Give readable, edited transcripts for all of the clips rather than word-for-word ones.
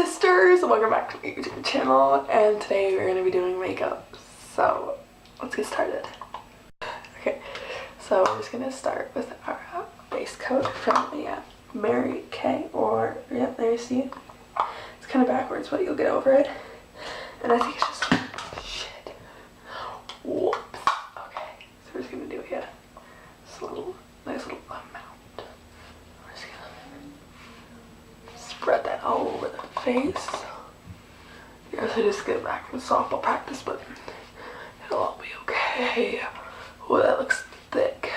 sisters, welcome back to my YouTube channel, and today we're going to be doing makeup, so let's get started. Okay, so we're just going to start with our base coat from Mary Kay, or, yeah, there you see it. It's kind of backwards, but you'll get over it. And I think it's just, shit, whoops. Okay, so we're just going to do just a little, nice little amount. We're just going to spread that all over the face. Yeah, so just get back from softball practice, but it'll all be okay. Oh, that looks thick.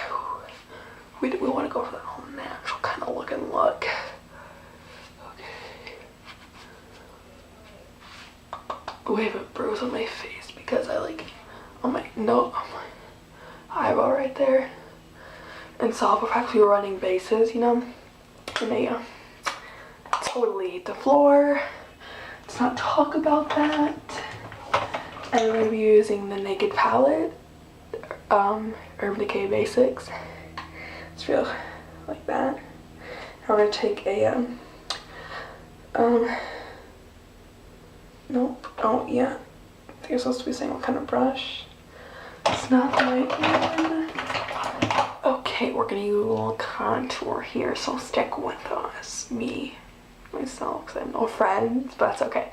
We want to go for that whole natural kind of looking look. Okay. Oh, I have a bruise on my face because I on my eyeball right there. In softball practice, we were running bases, you know, and they totally hit the floor. Let's not talk about that. And we're going to be using the Naked palette, Urban Decay Basics. It's real like that. I'm going to take a, nope, oh yeah, I think I'm supposed to be saying what kind of brush. It's not the right one. Okay, we're going to use a little contour here, so stick with us, myself, because I have no friends, but that's okay.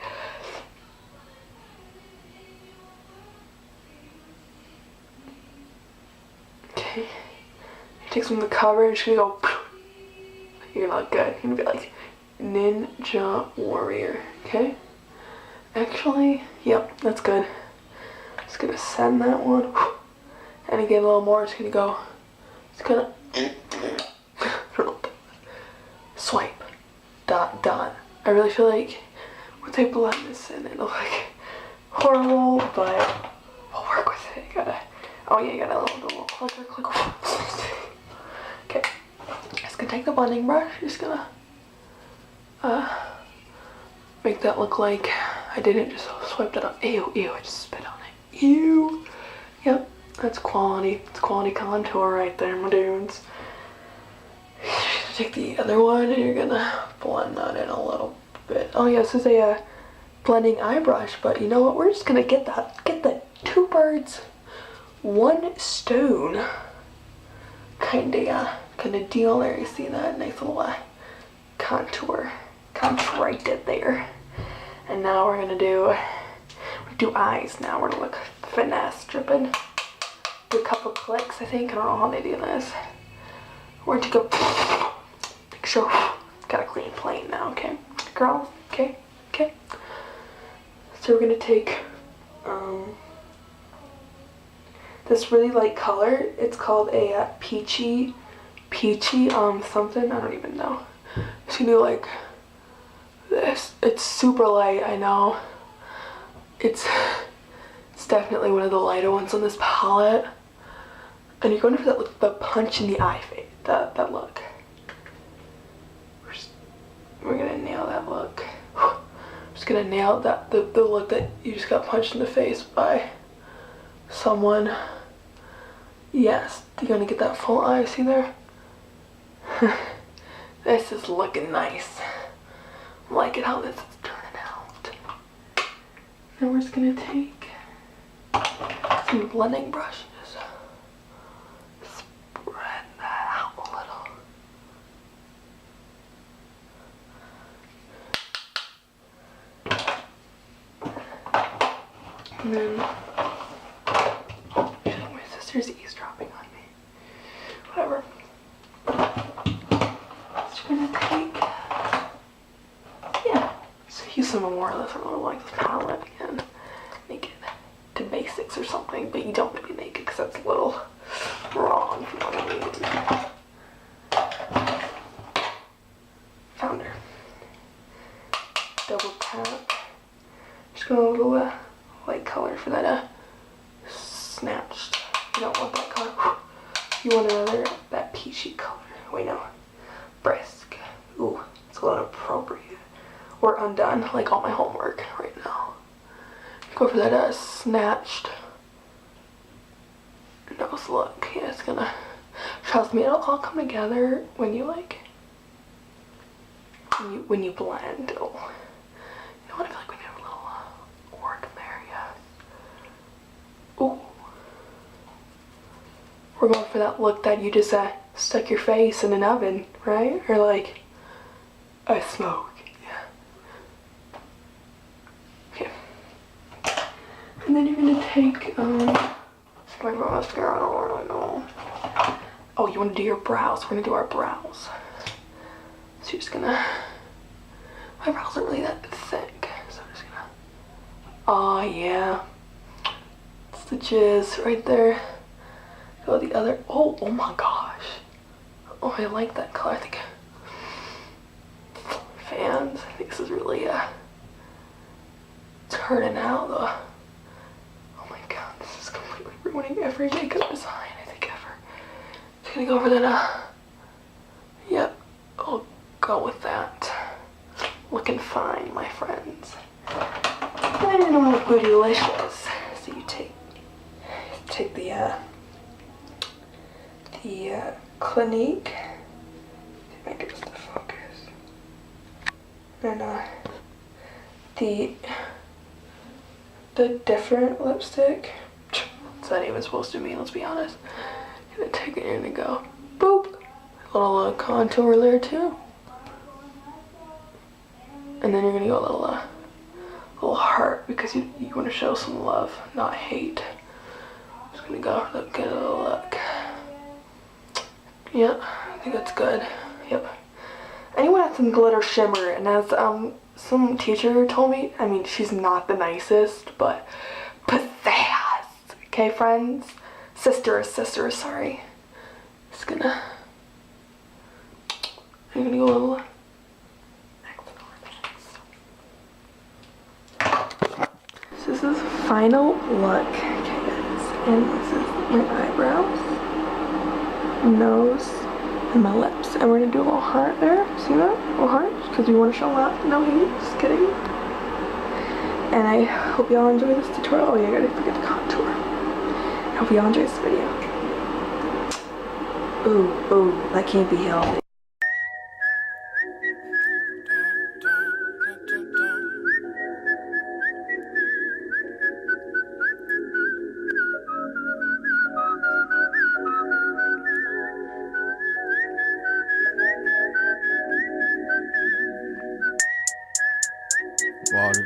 Okay, take some of the coverage, you're gonna go, you're gonna look good, you're gonna be like Ninja Warrior, okay? Actually, yep, that's good. Just gonna send that one, and again a little more, it's gonna go, it's gonna, swipe. Dot dot. I really feel like once I blend this in, it'll look horrible, but we'll work with it. You gotta, oh yeah, you gotta do a little clicker, click. Okay, just gonna take the blending brush. Just gonna make that look like I didn't just swipe that up. Ew, ew, I just spit on it. Ew. Yep, that's quality. It's quality contour right there, my dudes. Take the other one and you're gonna blend that in a little bit. Oh yeah, this is a blending eye brush, but you know what? We're just gonna get the two birds, one stone kind of deal there. You see that nice little contracted there. And now we're gonna do eyes. Now we're gonna look finesse dripping. Do a couple clicks, I think. I don't know how they do this. We're to go. Sure, got a clean plane now, okay? Girls, okay? Okay. So we're gonna take this really light color. It's called a peachy something, I don't even know. It's gonna be like this. It's super light, I know. It's definitely one of the lighter ones on this palette. And you're going for that look, the punch in the eye face, that look. We're gonna nail that look. Just gonna nail that the look that you just got punched in the face by someone. Yes, you're gonna get that full eye. See there? This is looking nice. I'm liking how this is turning out. Now we're just gonna take some blending brushes. And then, my sister's eavesdropping on me. Whatever. Just gonna take, yeah, just use some more of this. I don't like this palette again. Naked to Basics or something, but you don't want to be naked because that's a little wrong. If you know what I mean. Found her. Double tap. Just go a little light color for that snatched. You don't want that color. You want another, that peachy color. Wait, no. Brisk. Ooh, it's a little inappropriate. Or undone, like all my homework right now. Go for that snatched nose look. Yeah, it's gonna, trust me, it'll all come together when you when you blend. we're going for that look that you just stuck your face in an oven, right? Or like, I smoke. Yeah. Okay. And then you're gonna take, my mascara, I don't really know. Oh, you wanna do your brows? We're gonna do our brows. So you're just gonna, my brows aren't really that thick, so I'm just gonna, oh yeah. It's the jizz right there. Go the other, oh my gosh. Oh, I like that color. I think, fans, I think this is really, turning out though. Oh my god, this is completely ruining every makeup design I think ever. Just gonna go over that, yep, I'll go with that. Looking fine, my friends. And you know, look delicious. So you take the Clinique. Make it just to focus. And the different lipstick. What's that even supposed to mean? Let's be honest. You're gonna take it and you're gonna go boop. A little contour there too. And then you're gonna go a little heart because you want to show some love, not hate. Just gonna go look at a little look. Yep, I think that's good. Yep. Anyone had some glitter shimmer, and as some teacher told me, I mean, she's not the nicest, but pizzazz. Okay, friends? Sister, sorry. Just gonna, I'm gonna go a little. So this is final look, okay guys, and this is my eyebrows, nose, and my lips, and we're gonna do a little heart there. See that? A little heart, because we want to show love. No hate, just kidding. And I hope y'all enjoy this tutorial. Oh yeah, I gotta forget the contour. I hope y'all enjoy this video. Ooh, that can't be healthy. Water.